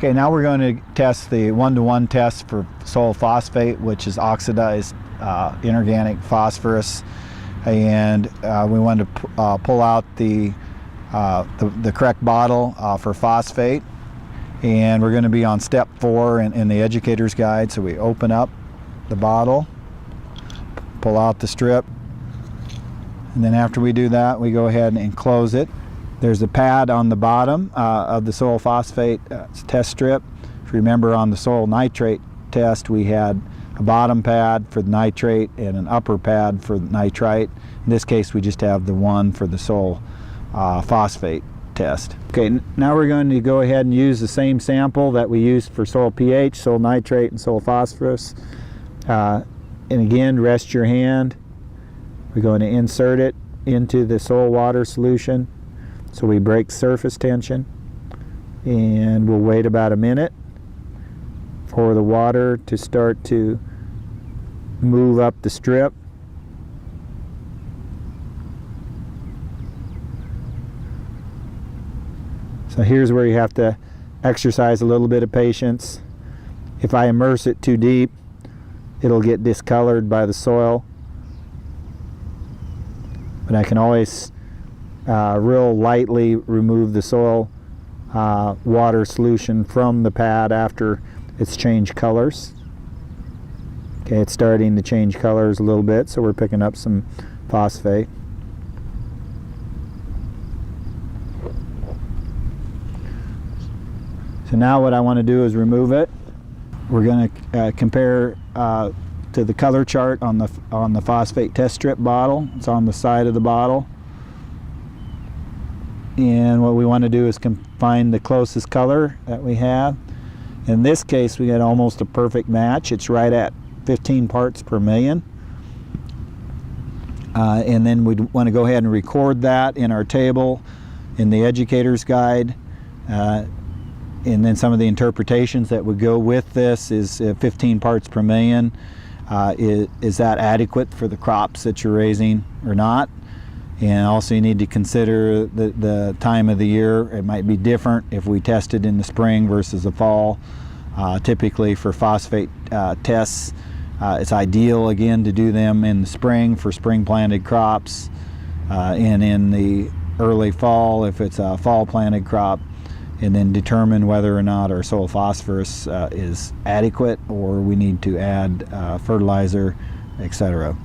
Okay, now we're going to test the one-to-one test for soil phosphate, which is oxidized inorganic phosphorus, and we want to pull out the correct bottle for phosphate, and we're going to be on step 4 in the educator's guide. So we open up the bottle, pull out the strip, and then after we do that, we go ahead and close it. There's a pad on the bottom of the soil phosphate test strip. If you remember, on the soil nitrate test, we had a bottom pad for the nitrate and an upper pad for the nitrite. In this case, we just have the one for the soil phosphate test. Okay, now we're going to go ahead and use the same sample that we used for soil pH, soil nitrate, and soil phosphorus. And again, rest your hand. We're going to insert it into the soil water solution. So we break surface tension, and we'll wait about a minute for the water to start to move up the strip. So here's where you have to exercise a little bit of patience. If I immerse it too deep, it'll get discolored by the soil. But I can always real lightly remove the soil water solution from the pad after it's changed colors. Okay, it's starting to change colors a little bit, so we're picking up some phosphate. So now what I want to do is remove it. We're going to compare to the color chart on the phosphate test strip bottle. It's on the side of the bottle. And what we want to do is find the closest color that we have. In this case, we got almost a perfect match. It's right at 15 parts per million. And then we want to go ahead and record that in our table in the educator's guide. And then some of the interpretations that would go with this is 15 parts per million. Is that adequate for the crops that you're raising or not? And also you need to consider the time of the year. It might be different if we tested in the spring versus the fall. Typically for phosphate tests, it's ideal again to do them in the spring for spring planted crops, and in the early fall if it's a fall planted crop, and then determine whether or not our soil phosphorus is adequate or we need to add fertilizer, etc.